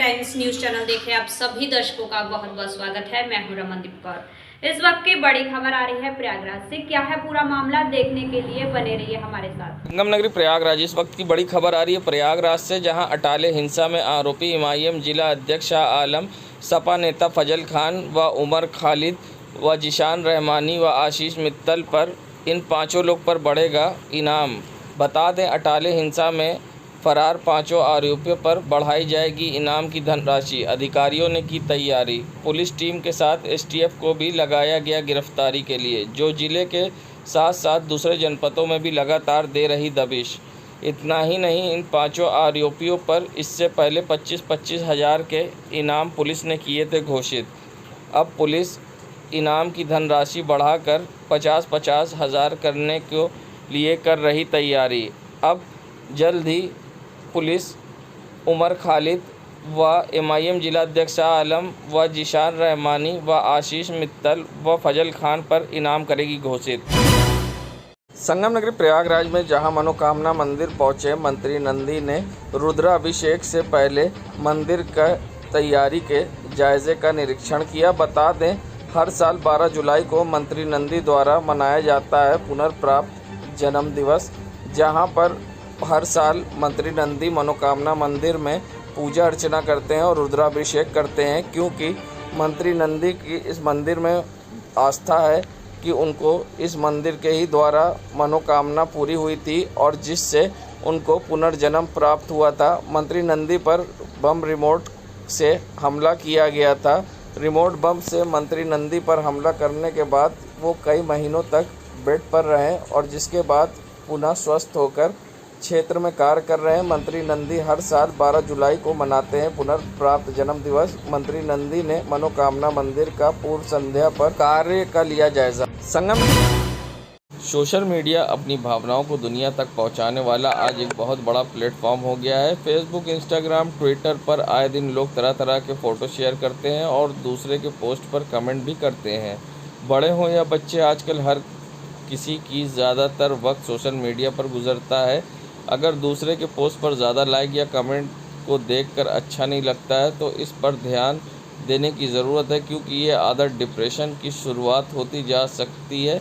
Times news channel देखे आप सभी दर्शकों का बहुत बहुत स्वागत है। मैं हूं रमनदीप कौर। इस वक्त की बड़ी खबर आ रही है प्रयागराज से। क्या है पूरा मामला, देखने के लिए बने रहिए हमारे साथ। संगम नगरी प्रयागराज, इस वक्त की बड़ी खबर आ रही है प्रयागराज से, जहां अटाले हिंसा में आरोपी एमआईएम जिला अध्यक्ष शाह आलम, सपा नेता फजल खान व उमर खालिद व जिशान रहमानी व आशीष मित्तल पर इन पाँचों लोग पर बढ़ेगा इनाम। बता दें, अटाले हिंसा में फरार पाँचों आरोपियों पर बढ़ाई जाएगी इनाम की धनराशि। अधिकारियों ने की तैयारी। पुलिस टीम के साथ एसटीएफ को भी लगाया गया गिरफ्तारी के लिए, जो जिले के साथ साथ दूसरे जनपदों में भी लगातार दे रही दबिश। इतना ही नहीं, इन पाँचों आरोपियों पर इससे पहले 25-25 हज़ार के इनाम पुलिस ने किए थे घोषित। अब पुलिस इनाम की धनराशि बढ़ाकर 50-50 हज़ार करने के लिए कर रही तैयारी। अब जल्द ही पुलिस उमर खालिद व एमआईएम जिला अध्यक्ष शाह आलम व जिशान रहमानी व आशीष मित्तल व फजल खान पर इनाम करेगी घोषित। संगम नगरी प्रयागराज में जहां मनोकामना मंदिर पहुंचे मंत्री नंदी ने रुद्राभिषेक से पहले मंदिर का तैयारी के जायजे का निरीक्षण किया। बता दें, हर साल 12 जुलाई को मंत्री नंदी द्वारा मनाया जाता है पुनर्प्राप्त जन्म दिवस, जहां पर हर साल मंत्री नंदी मनोकामना मंदिर में पूजा अर्चना करते हैं और रुद्राभिषेक करते हैं, क्योंकि मंत्री नंदी की इस मंदिर में आस्था है कि उनको इस मंदिर के ही द्वारा मनोकामना पूरी हुई थी और जिससे उनको पुनर्जन्म प्राप्त हुआ था। मंत्री नंदी पर बम रिमोट से हमला किया गया था। रिमोट बम से मंत्री नंदी पर हमला करने के बाद वो कई महीनों तक बेड पर रहे और जिसके बाद पुनः स्वस्थ होकर क्षेत्र में कार्य कर रहे हैं। मंत्री नंदी हर साल 12 जुलाई को मनाते हैं पुनर्प्राप्त जन्म दिवस। मंत्री नंदी ने मनोकामना मंदिर का पूर्व संध्या पर कार्य का लिया जायजा। संगम सोशल मीडिया अपनी भावनाओं को दुनिया तक पहुंचाने वाला आज एक बहुत बड़ा प्लेटफॉर्म हो गया है। फेसबुक, इंस्टाग्राम, ट्विटर पर आए दिन लोग तरह तरह के फ़ोटो शेयर करते हैं और दूसरे के पोस्ट पर कमेंट भी करते हैं। बड़े हों या बच्चे, आजकल हर किसी की ज़्यादातर वक्त सोशल मीडिया पर गुजरता है। अगर दूसरे के पोस्ट पर ज़्यादा लाइक या कमेंट को देखकर अच्छा नहीं लगता है तो इस पर ध्यान देने की ज़रूरत है, क्योंकि ये आदत डिप्रेशन की शुरुआत होती जा सकती है।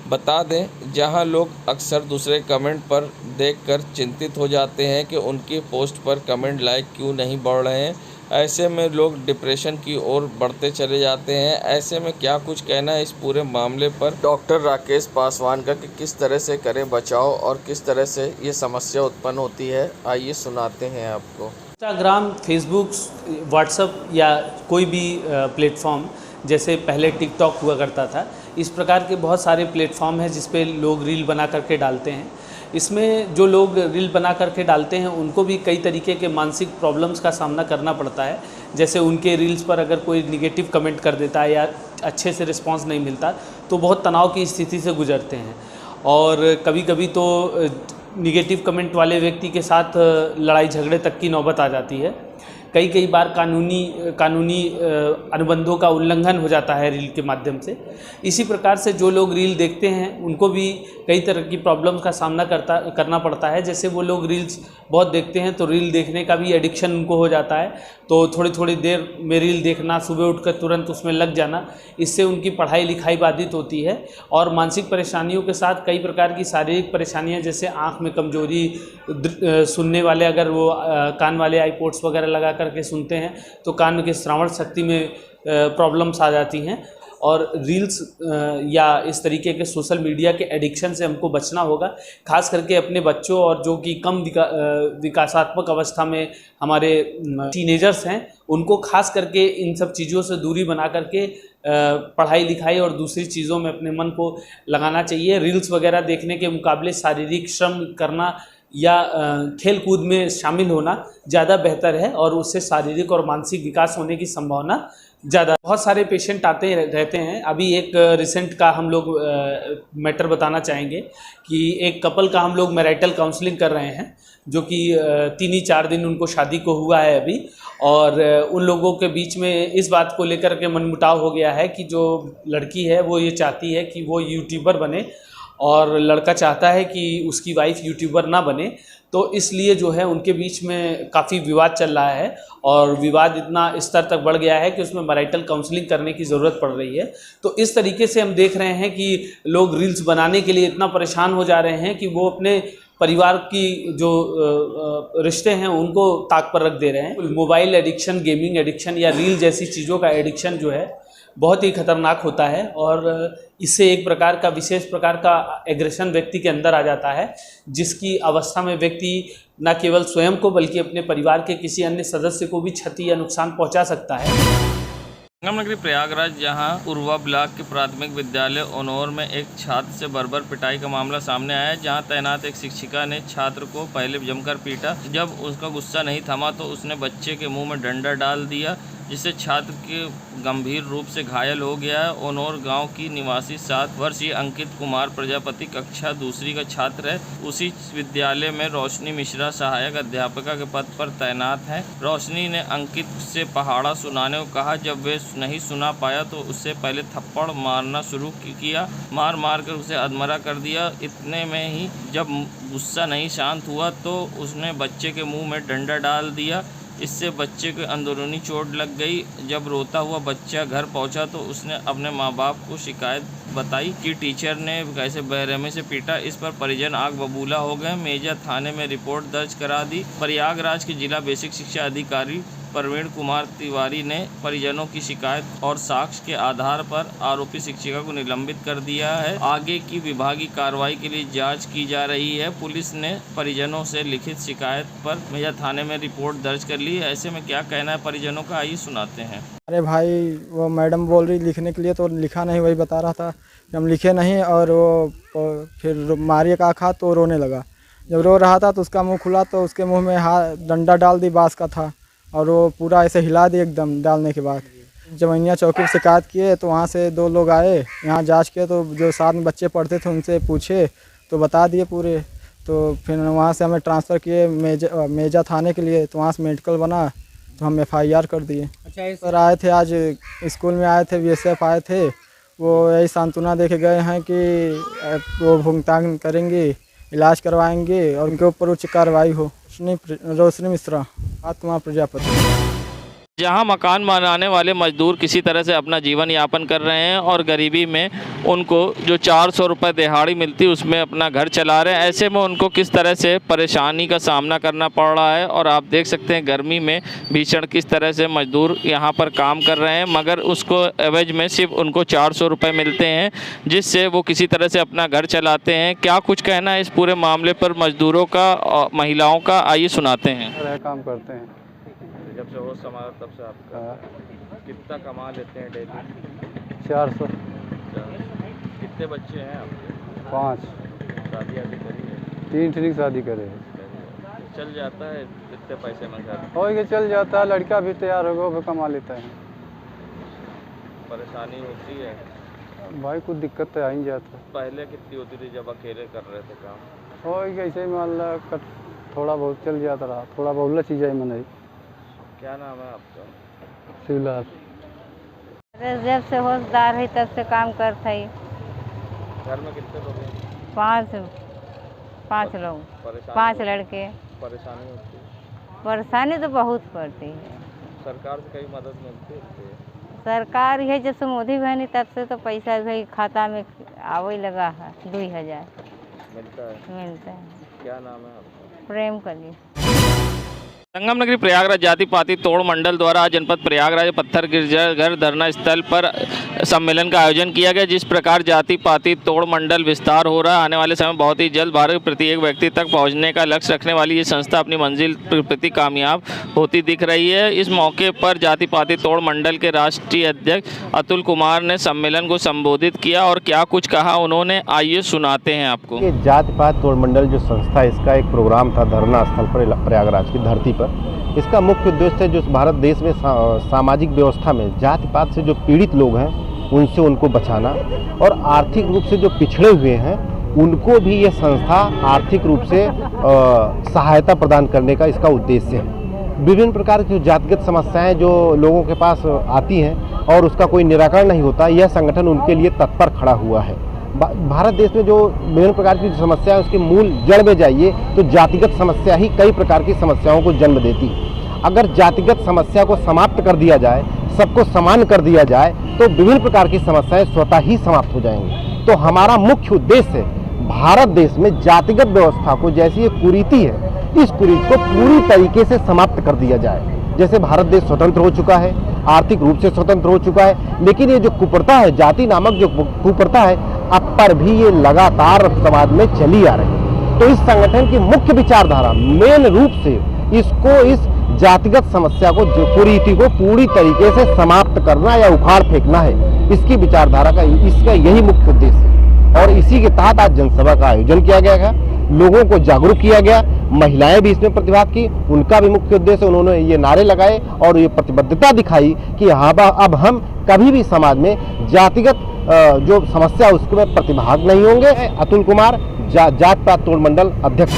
बता दें, जहां लोग अक्सर दूसरे कमेंट पर देखकर चिंतित हो जाते हैं कि उनकी पोस्ट पर कमेंट लाइक क्यों नहीं बढ़ रहे हैं, ऐसे में लोग डिप्रेशन की ओर बढ़ते चले जाते हैं। ऐसे में क्या कुछ कहना है इस पूरे मामले पर डॉक्टर राकेश पासवान का कि किस तरह से करें बचाव और किस तरह से ये समस्या उत्पन्न होती है, आइए सुनाते हैं आपको। इंस्टाग्राम, फेसबुक, व्हाट्सएप या कोई भी प्लेटफॉर्म, जैसे पहले टिकटॉक हुआ करता था, इस प्रकार के बहुत सारे प्लेटफॉर्म हैं जिस पे लोग रील बना करके डालते हैं। इसमें जो लोग रील बना करके डालते हैं उनको भी कई तरीके के मानसिक प्रॉब्लम्स का सामना करना पड़ता है। जैसे उनके रील्स पर अगर कोई निगेटिव कमेंट कर देता है या अच्छे से रिस्पांस नहीं मिलता तो बहुत तनाव की स्थिति से गुजरते हैं और कभी कभी तो निगेटिव कमेंट वाले व्यक्ति के साथ लड़ाई झगड़े तक की नौबत आ जाती है। कई बार कानूनी अनुबंधों का उल्लंघन हो जाता है रील के माध्यम से। इसी प्रकार से जो लोग रील देखते हैं उनको भी कई तरह की प्रॉब्लम का सामना करना पड़ता है। जैसे वो लोग रील्स बहुत देखते हैं तो रील देखने का भी एडिक्शन उनको हो जाता है, तो थोड़ी देर में रील देखना, सुबह उठकर तुरंत उसमें लग जाना, इससे उनकी पढ़ाई लिखाई बाधित होती है और मानसिक परेशानियों के साथ कई प्रकार की शारीरिक परेशानियां, जैसे आँख में कमजोरी, सुनने वाले अगर वो कान वाले आईपॉड्स वगैरह लगा करके सुनते हैं तो कान के श्रवण शक्ति में प्रॉब्लम्स आ जाती हैं। और रील्स या इस तरीके के सोशल मीडिया के एडिक्शन से हमको बचना होगा, खास करके अपने बच्चों और जो कि कम विकासात्मक अवस्था में हमारे टीनेजर्स हैं उनको खास करके इन सब चीज़ों से दूरी बना करके पढ़ाई लिखाई और दूसरी चीज़ों में अपने मन को लगाना चाहिए। रील्स वगैरह देखने के मुकाबले शारीरिक श्रम करना या खेल कूद में शामिल होना ज़्यादा बेहतर है और उससे शारीरिक और मानसिक विकास होने की संभावना ज़्यादा। बहुत सारे पेशेंट आते रहते हैं। अभी एक रिसेंट का हम लोग मैटर बताना चाहेंगे कि एक कपल का हम लोग मैरिटल काउंसलिंग कर रहे हैं, जो कि 3 ही 4 दिन उनको शादी को हुआ है अभी, और उन लोगों के बीच में इस बात को लेकर के मनमुटाव हो गया है कि जो लड़की है वो ये चाहती है कि वो यूट्यूबर बने और लड़का चाहता है कि उसकी वाइफ यूट्यूबर ना बने, तो इसलिए जो है उनके बीच में काफ़ी विवाद चल रहा है और विवाद इतना स्तर तक बढ़ गया है कि उसमें मैरिटल काउंसलिंग करने की ज़रूरत पड़ रही है। तो इस तरीके से हम देख रहे हैं कि लोग रील्स बनाने के लिए इतना परेशान हो जा रहे हैं कि वो अपने परिवार की जो रिश्ते हैं उनको ताक पर रख दे रहे हैं। मोबाइल एडिक्शन, गेमिंग एडिक्शन या रील जैसी चीज़ों का एडिक्शन जो है बहुत ही खतरनाक होता है और इससे एक प्रकार का विशेष प्रकार का एग्रेशन व्यक्ति के अंदर आ जाता है, जिसकी अवस्था में व्यक्ति न केवल स्वयं को बल्कि अपने परिवार के किसी अन्य सदस्य को भी क्षति या नुकसान पहुंचा सकता है। संगम नगरी प्रयागराज जहां उर्वा ब्लॉक के प्राथमिक विद्यालय ओनोर में एक छात्र से बर्बर पिटाई का मामला सामने आया है, जहां तैनात एक शिक्षिका ने छात्र को पहले जमकर पीटा। जब उसका गुस्सा नहीं थमा तो उसने बच्चे के मुंह में डंडा डाल दिया, जिससे छात्र के गंभीर रूप से घायल हो गया है। ओनोर गांव की निवासी 7 वर्षीय अंकित कुमार प्रजापति कक्षा 2 का छात्र है। उसी विद्यालय में रोशनी मिश्रा सहायक अध्यापिका के पद पर तैनात है। रोशनी ने अंकित से पहाड़ा सुनाने को कहा। जब वे नहीं सुना पाया तो उससे पहले थप्पड़ मारना शुरू किया। मार कर उसे अधमरा कर दिया। इतने में ही जब गुस्सा नहीं शांत हुआ तो उसने बच्चे के मुंह में डंडा डाल दिया। इससे बच्चे को अंदरूनी चोट लग गई। जब रोता हुआ बच्चा घर पहुंचा तो उसने अपने मां बाप को शिकायत बताई कि टीचर ने कैसे बेरहमी से पीटा। इस पर परिजन आग बबूला हो गए। मेजा थाने में रिपोर्ट दर्ज करा दी। प्रयागराज के जिला बेसिक शिक्षा अधिकारी प्रवीण कुमार तिवारी ने परिजनों की शिकायत और साक्ष्य के आधार पर आरोपी शिक्षिका को निलंबित कर दिया है। आगे की विभागीय कार्रवाई के लिए जांच की जा रही है। पुलिस ने परिजनों से लिखित शिकायत पर मेजा थाने में रिपोर्ट दर्ज कर ली है। ऐसे में क्या कहना है परिजनों का, आइए सुनाते हैं। अरे भाई, वो मैडम बोल रही लिखने के लिए, तो लिखा नहीं, वही बता रहा था कि हम लिखे नहीं। और वो फिर मारिए का खा तो रोने लगा। जब रो रहा था तो उसका मुंह खुला तो उसके मुंह में हाथ डंडा डाल दी, बांस का था, और वो पूरा ऐसे हिला दी एकदम। डालने के बाद जमैनिया चौकी पर शिकायत किए तो वहाँ से 2 लोग आए, यहाँ जांच किए तो जो साथ में बच्चे पढ़ते थे उनसे पूछे तो बता दिए पूरे। तो फिर वहाँ से हमें ट्रांसफ़र किए मेजा थाने के लिए, तो वहाँ से मेडिकल बना तो हम FIR कर दिए। अच्छा, सर आए थे आज स्कूल में, आए थे BSF आए थे, वो यही सांत्वना दे के गए हैं कि वो भुगतान करेंगे, इलाज करवाएंगे और उनके ऊपर उच्च कार्रवाई हो। रोशनी मिश्रा कुमार प्रजापति। जहां मकान बनाने वाले मजदूर किसी तरह से अपना जीवन यापन कर रहे हैं और गरीबी में उनको जो 400 रुपये दिहाड़ी मिलती है उसमें अपना घर चला रहे हैं। ऐसे में उनको किस तरह से परेशानी का सामना करना पड़ रहा है और आप देख सकते हैं गर्मी में भीषण किस तरह से मजदूर यहां पर काम कर रहे हैं, मगर उसको एवज में सिर्फ उनको 400 रुपये मिलते हैं, जिससे वो किसी तरह से अपना घर चलाते हैं। क्या कुछ कहना है इस पूरे मामले पर मजदूरों का और महिलाओं का, आइए सुनाते हैं। काम करते हैं जब से होश संभाला तब से आपका कितना कमा लेते हैं डेली? 400। कितने बच्चे हैं आपके? 5। शादी आदि करी है? 3 ठीक शादी करे। चल जाता है कितने पैसे में घर? हो के चल जाता है, लड़का भी तैयार होगा वो कमा लेता है। परेशानी होती है भाई, कुछ दिक्कत तो आ ही जाता है। पहले कितनी होती थी जब अकेले कर रहे थे काम? हो कैसे मान ला थोड़ा बहुत चल जाता रहा, थोड़ा बहुत चीज़ है मन। क्या नाम है आपका? शिवलाल। जब से होशदार है तब से काम करता है। घर में कितने लोग हैं? 5 लोग, 5 लड़के। परेशानी होती है? परेशानी तो बहुत पड़ती है। सरकार से कई मदद मिलती है? सरकार है जब से मोदी बनी तब से तो पैसा भाई खाता में आवे लगा है, 2000 मिलता है। क्या नाम है आपका? प्रेम कली। संगम नगरी प्रयागराज जाति पाति तोड़ मंडल द्वारा आज जनपद प्रयागराज पत्थर गिरजाघर धरना स्थल पर सम्मेलन का आयोजन किया गया। जिस प्रकार जाति पाति तोड़ मंडल विस्तार हो रहा है, आने वाले समय बहुत ही जल्द भारत के प्रत्येक व्यक्ति तक पहुंचने का लक्ष्य रखने वाली ये संस्था अपनी मंजिल प्रति कामयाब होती दिख रही है। इस मौके पर जाति पाति तोड़ मंडल के राष्ट्रीय अध्यक्ष अतुल कुमार ने सम्मेलन को संबोधित किया और क्या कुछ कहा उन्होंने, आइए सुनाते हैं आपको। जाति पाति तोड़ मंडल जो संस्था, इसका एक प्रोग्राम था धरना स्थल पर प्रयागराज की धरती पर। इसका मुख्य उद्देश्य है जो भारत देश में सामाजिक व्यवस्था में जाति पात से जो पीड़ित लोग हैं उनसे उनको बचाना और आर्थिक रूप से जो पिछड़े हुए हैं उनको भी ये संस्था आर्थिक रूप से सहायता प्रदान करने का इसका उद्देश्य है। विभिन्न प्रकार की जातिगत समस्याएं जो लोगों के पास आती हैं और उसका कोई निराकरण नहीं होता, यह संगठन उनके लिए तत्पर खड़ा हुआ है। भारत देश में जो विभिन्न प्रकार की समस्या है उसके मूल जड़ में जाइए तो जातिगत समस्या ही कई प्रकार की समस्याओं को जन्म देती है। अगर जातिगत समस्या को समाप्त कर दिया जाए, सबको समान कर दिया जाए, तो विभिन्न प्रकार की समस्याएं स्वतः ही समाप्त हो जाएंगी। तो हमारा मुख्य उद्देश्य है भारत देश में जातिगत व्यवस्था को, जैसी ये कुरीति है, इस कुरीति को पूरी तरीके से समाप्त कर दिया जाए। जैसे भारत देश स्वतंत्र हो चुका है, आर्थिक रूप से स्वतंत्र हो चुका है, लेकिन ये जो कुप्रथा है, जाति नामक जो कुप्रथा है, अब पर भी ये लगातार समाज में चली आ रही है। तो इस संगठन की मुख्य विचारधारा मेन रूप से इस जातिगत समस्या को, जो कुरीति को पूरी तरीके से समाप्त करना या उखाड़ फेंकना है। इसकी विचारधारा का इसका यही मुख्य उद्देश्य है और इसी के तहत आज जनसभा का आयोजन किया गया है। लोगों को जागरूक किया गया, महिलाएं भी इसमें प्रतिभाग की, उनका भी मुख्य उद्देश्य, उन्होंने ये नारे लगाए और ये प्रतिबद्धता दिखाई कि हाँ अब हम कभी भी समाज में जातिगत जो समस्या उसमें प्रतिभाग नहीं होंगे। अतुल कुमार, जाट पात तोड़ मंडल अध्यक्ष।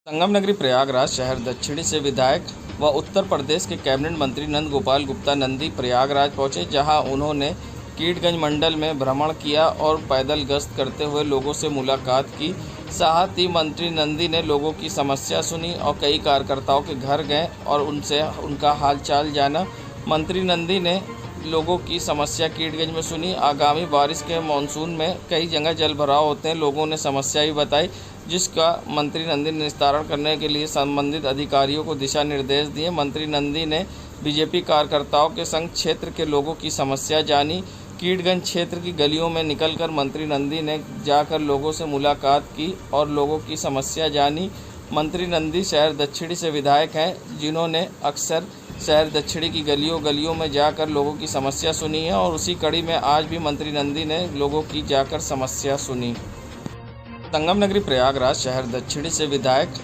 संगम नगरी प्रयागराज शहर दक्षिणी से विधायक व उत्तर प्रदेश के कैबिनेट मंत्री नंद गोपाल गुप्ता नंदी प्रयागराज पहुंचे, जहां उन्होंने कीटगंज मंडल में भ्रमण किया और पैदल गश्त करते हुए लोगों से मुलाकात की। साथ ही मंत्री नंदी ने लोगों की समस्या सुनी और कई कार्यकर्ताओं के घर गए और उनसे उनका हालचाल जाना। मंत्री नंदी ने लोगों की समस्या कीटगंज में सुनी। आगामी बारिश के मानसून में कई जगह जल भराव होते हैं, लोगों ने समस्या भी बताई, जिसका मंत्री नंदी ने निस्तारण करने के लिए संबंधित अधिकारियों को दिशा निर्देश दिए। मंत्री नंदी ने बीजेपी कार्यकर्ताओं के संग क्षेत्र के लोगों की समस्या जानी। कीटगंज क्षेत्र की गलियों में निकलकर मंत्री नंदी ने जाकर लोगों से मुलाकात की और लोगों की समस्या जानी। मंत्री नंदी शहर दक्षिणी से विधायक हैं, जिन्होंने अक्सर शहर दक्षिणी की गलियों में जाकर लोगों की समस्या सुनी है और उसी कड़ी में आज भी मंत्री नंदी ने लोगों की जाकर समस्या सुनी। संगम नगरी प्रयागराज शहर दक्षिणी से विधायक।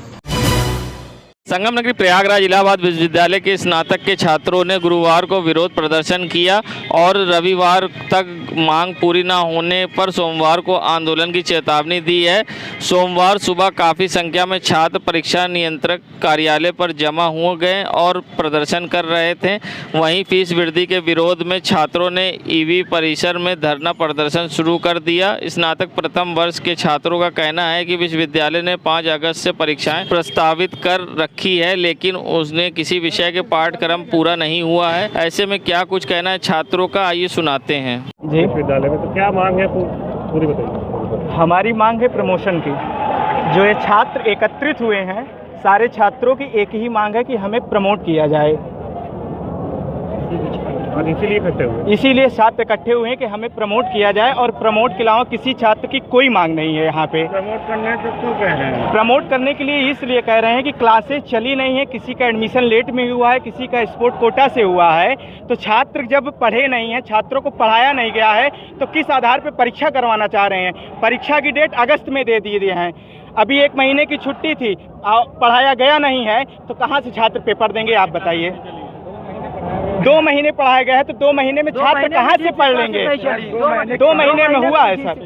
संगम नगरी प्रयागराज इलाहाबाद विश्वविद्यालय के स्नातक के छात्रों ने गुरुवार को विरोध प्रदर्शन किया और रविवार तक मांग पूरी न होने पर सोमवार को आंदोलन की चेतावनी दी है। सोमवार सुबह काफ़ी संख्या में छात्र परीक्षा नियंत्रक कार्यालय पर जमा हो गए और प्रदर्शन कर रहे थे। वहीं फीस वृद्धि के विरोध में छात्रों ने ईवी परिसर में धरना प्रदर्शन शुरू कर दिया। स्नातक प्रथम वर्ष के छात्रों का कहना है कि विश्वविद्यालय ने 5 अगस्त से परीक्षाएं प्रस्तावित कर रखी है, लेकिन उसने किसी विषय के पाठ्यक्रम पूरा नहीं हुआ है। ऐसे में क्या कुछ कहना है छात्रों का, आइए सुनाते हैं। जी, विश्वविद्यालय में तो क्या मांग है पूरी बताइए। हमारी मांग है प्रमोशन की। जो ये छात्र एकत्रित हुए हैं, सारे छात्रों की एक ही मांग है कि हमें प्रमोट किया जाए। इसीलिए छात्र इकट्ठे हुए हैं कि हमें प्रमोट किया जाए और प्रमोट के अलावा किसी छात्र की कोई मांग नहीं है यहाँ पे। प्रमोट करने को क्यों कह रहे हैं? प्रमोट करने के लिए इसलिए कह रहे हैं कि क्लासेस चली नहीं है, किसी का एडमिशन लेट में हुआ है, किसी का स्पोर्ट कोटा से हुआ है। तो छात्र जब पढ़े नहीं हैं, छात्रों को पढ़ाया नहीं गया है, तो किस आधार पर परीक्षा करवाना चाह रहे हैं? परीक्षा की डेट अगस्त में दे दिए हैं। अभी 1 महीने की छुट्टी थी, पढ़ाया गया नहीं है, तो कहाँ से छात्र पेपर देंगे आप बताइए? 2 महीने पढ़ाया गया है तो 2 महीने में छात्र कहाँ से पढ़ लेंगे? 2 महीने में हुआ है सर।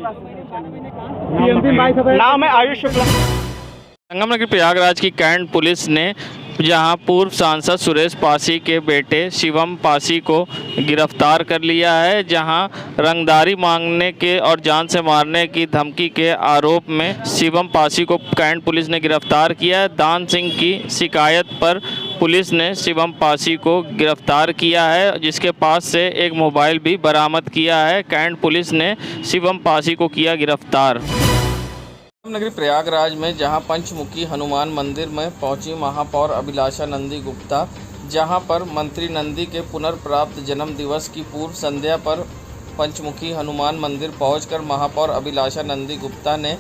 नाम है आयुष शुक्ला। संगम नगरी प्रयागराज की कैंट पुलिस ने जहां पूर्व सांसद सुरेश पासी के बेटे शिवम पासी को गिरफ्तार कर लिया है, जहां रंगदारी मांगने के और जान से मारने की धमकी के आरोप में शिवम पासी को कैंट पुलिस ने गिरफ्तार किया है। दान सिंह की शिकायत पर पुलिस ने शिवम पासी को गिरफ्तार किया है, जिसके पास से एक मोबाइल भी बरामद किया है। कैंट पुलिस ने शिवम पासी को किया गिरफ्तार। नगरी प्रयागराज में जहां पंचमुखी हनुमान मंदिर में पहुंची महापौर अभिलाषा नंदी गुप्ता, जहां पर मंत्री नंदी के पुनर्प्राप्त जन्म दिवस की पूर्व संध्या पर पंचमुखी हनुमान मंदिर पहुंचकर महापौर अभिलाषा नंदी गुप्ता ने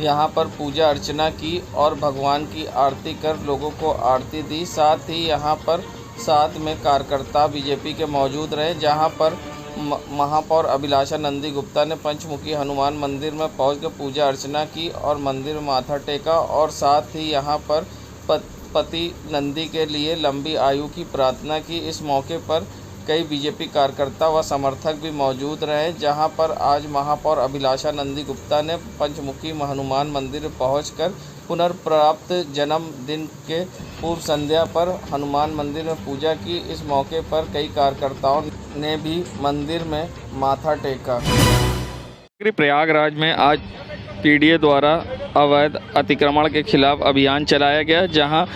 यहां पर पूजा अर्चना की और भगवान की आरती कर लोगों को आरती दी। साथ ही यहां पर साथ में कार्यकर्ता बीजेपी के मौजूद रहे, जहां पर महापौर अभिलाषा नंदी गुप्ता ने पंचमुखी हनुमान मंदिर में पहुंचकर पूजा अर्चना की और मंदिर में माथा टेका और साथ ही यहां पर पति नंदी के लिए लंबी आयु की प्रार्थना की। इस मौके पर कई बीजेपी कार्यकर्ता व समर्थक भी मौजूद रहे, जहां पर आज महापौर अभिलाषा नंदी गुप्ता ने पंचमुखी हनुमान मंदिर पहुंचकर पुनर्प्राप्त जन्मदिन के पूर्व संध्या पर हनुमान मंदिर में पूजा की। इस मौके पर कई कार्यकर्ताओं ने भी मंदिर में माथा टेका। प्रयागराज में आज पीडीए द्वारा अवैध अतिक्रमण के खिलाफ अभियान चलाया गया, जहां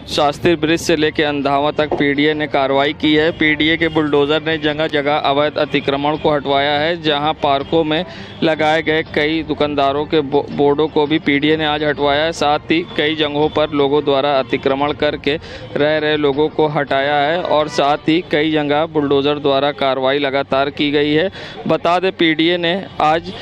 शास्त्री ब्रिज से लेकर अंधावा तक पीडीए ने कार्रवाई की है। पीडीए के बुलडोज़र ने जगह जगह अवैध अतिक्रमण को हटवाया है, जहां पार्कों में लगाए गए कई दुकानदारों के बोर्डों को भी पीडीए ने आज हटवाया है। साथ ही कई जगहों पर लोगों द्वारा अतिक्रमण करके रह रहे लोगों को हटाया है और साथ ही कई जगह बुलडोज़र द्वारा कार्रवाई लगातार की गई है। बता दें, पीडीए ने आज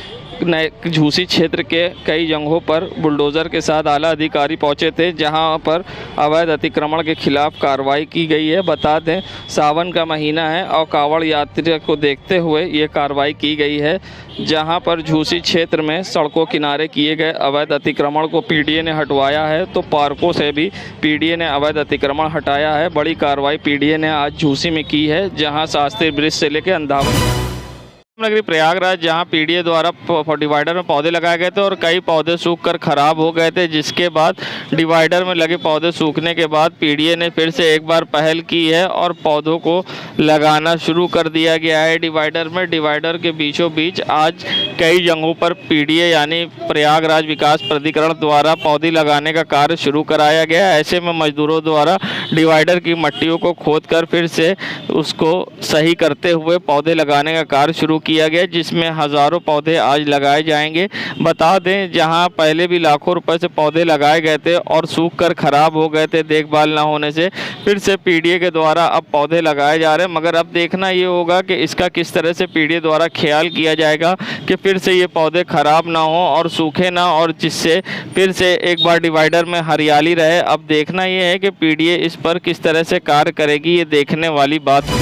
झूसी क्षेत्र के कई जगहों पर बुलडोज़र के साथ आला अधिकारी पहुंचे थे, जहां पर अवैध अतिक्रमण के खिलाफ कार्रवाई की गई है। बता दें, सावन का महीना है और कांवड़ यात्रा को देखते हुए ये कार्रवाई की गई है, जहां पर झूसी क्षेत्र में सड़कों किनारे किए गए अवैध अतिक्रमण को पीडीए ने हटवाया है, तो पार्कों से भी पीडीए ने अवैध अतिक्रमण हटाया है। बड़ी कार्रवाई पीडीए ने आज झूसी में की है, जहाँ शास्त्री ब्रिज से लेकर अंधावा नगरी प्रयागराज, जहां पीडीए द्वारा डिवाइडर में पौधे लगाए गए थे और कई पौधे सूखकर खराब हो गए थे, जिसके बाद डिवाइडर में लगे पौधे सूखने के बाद पीडीए ने फिर से एक बार पहल की है और पौधों को लगाना शुरू कर दिया गया है। डिवाइडर के बीचों बीच आज कई जगहों पर पीडीए यानी प्रयागराज विकास प्राधिकरण द्वारा पौधे लगाने का कार्य शुरू कराया गया। ऐसे में मजदूरों द्वारा डिवाइडर की मट्टियों को खोदकर फिर से उसको सही करते हुए पौधे लगाने का कार्य शुरू किया गया, जिसमें हज़ारों पौधे आज लगाए जाएंगे। बता दें, जहां पहले भी लाखों रुपए से पौधे लगाए गए थे और सूखकर खराब हो गए थे देखभाल ना होने से, फिर से पीडीए के द्वारा अब पौधे लगाए जा रहे हैं। मगर अब देखना ये होगा कि इसका किस तरह से पीडीए द्वारा ख्याल किया जाएगा कि फिर से ये पौधे खराब ना हो और सूखे ना, और जिससे फिर से एक बार डिवाइडर में हरियाली रहे। अब देखना ये है कि पीडीए इस पर किस तरह से कार्य करेगी, ये देखने वाली बात।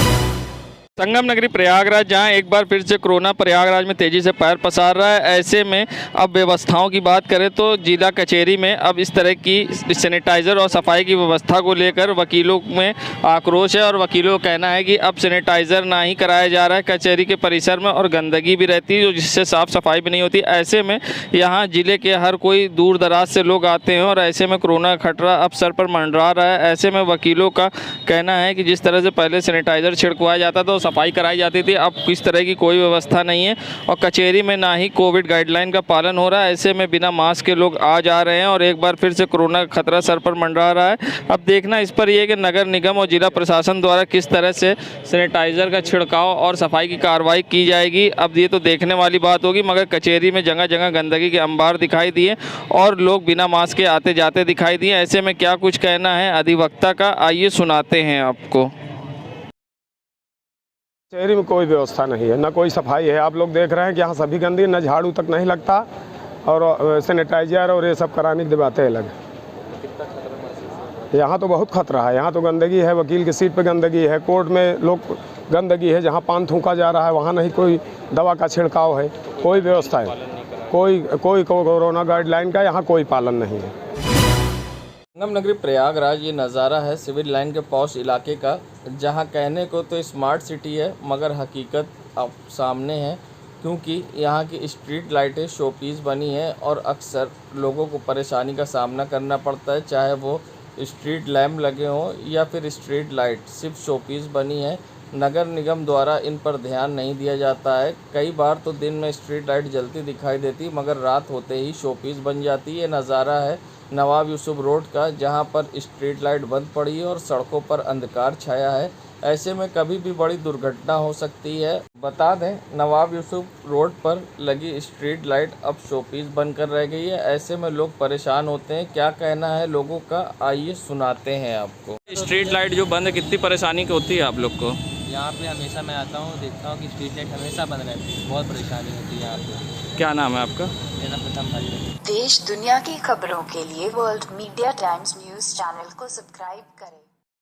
संगम नगरी प्रयागराज, जहां एक बार फिर से कोरोना प्रयागराज में तेज़ी से पैर पसार रहा है, ऐसे में अब व्यवस्थाओं की बात करें तो जिला कचहरी में अब इस तरह की सैनिटाइज़र और सफाई की व्यवस्था को लेकर वकीलों में आक्रोश है और वकीलों का कहना है कि अब सैनिटाइज़र ना ही कराया जा रहा है कचहरी के परिसर में और गंदगी भी रहती है, जिससे साफ़ सफाई भी नहीं होती। ऐसे में यहाँ जिले के हर कोई दूर दराज से लोग आते हैं और ऐसे में कोरोना का खतरा अब सर पर मंडरा रहा है। ऐसे में वकीलों का कहना है कि जिस तरह से पहले सैनिटाइज़र छिड़कवाया जाता था, सफाई कराई जाती थी, अब इस तरह की कोई व्यवस्था नहीं है और कचहरी में ना ही कोविड गाइडलाइन का पालन हो रहा है। ऐसे में बिना मास्क के लोग आ जा रहे हैं और एक बार फिर से कोरोना का खतरा सर पर मंडरा रहा है। अब देखना इस पर यह कि नगर निगम और जिला प्रशासन द्वारा किस तरह से सैनिटाइज़र का छिड़काव और सफाई की कार्रवाई की जाएगी, अब ये तो देखने वाली बात होगी। मगर कचहरी में जगह जगह गंदगी के अंबार दिखाई दिए और लोग बिना मास्क के आते जाते दिखाई दिए। ऐसे में क्या कुछ कहना है अधिवक्ता का, आइए सुनाते हैं आपको। कचहरी में कोई व्यवस्था नहीं है, ना कोई सफाई है। आप लोग देख रहे हैं कि यहाँ सभी गंदगी, न झाड़ू तक नहीं लगता और सैनिटाइजर और ये सब कराने की बातें अलग है। यहाँ तो बहुत खतरा है, यहाँ तो गंदगी है, वकील की सीट पे गंदगी है, कोर्ट में लोग गंदगी है, जहाँ पान थूका जा रहा है वहाँ नहीं कोई दवा का छिड़काव है, कोई व्यवस्था है, कोई कोरोना गाइडलाइन का यहाँ कोई पालन नहीं है। संगम नगरी प्रयागराज ये नज़ारा है सिविल लाइन के पॉश इलाके का, जहां कहने को तो स्मार्ट सिटी है मगर हकीकत अब सामने है, क्योंकि यहां की स्ट्रीट लाइटें शोपीस बनी है और अक्सर लोगों को परेशानी का सामना करना पड़ता है, चाहे वो स्ट्रीट लैम्प लगे हों या फिर स्ट्रीट लाइट सिर्फ शोपीस बनी है। नगर निगम द्वारा इन पर ध्यान नहीं दिया जाता है। कई बार तो दिन में स्ट्रीट लाइट जलती दिखाई देती मगर रात होते ही शोपीस बन जाती है। नज़ारा है नवाब यूसुफ रोड का, जहां पर स्ट्रीट लाइट बंद पड़ी है और सड़कों पर अंधकार छाया है। ऐसे में कभी भी बड़ी दुर्घटना हो सकती है। बता दें, नवाब यूसुफ रोड पर लगी स्ट्रीट लाइट अब शोपीस बनकर रह गई है। ऐसे में लोग परेशान होते हैं। क्या कहना है लोगों का, आइए सुनाते हैं आपको। स्ट्रीट लाइट जो बंद है, कितनी परेशानी होती है आप लोग को? यहाँ पे हमेशा मैं आता हूँ, देखता हूँ कि स्ट्रीट लाइट हमेशा बंद रहती है, बहुत परेशानी होती है यहाँ पे। क्या नाम है आपका? मेरा प्रथम भाई। देश दुनिया की खबरों के लिए world media times news channel को सब्सक्राइब करें।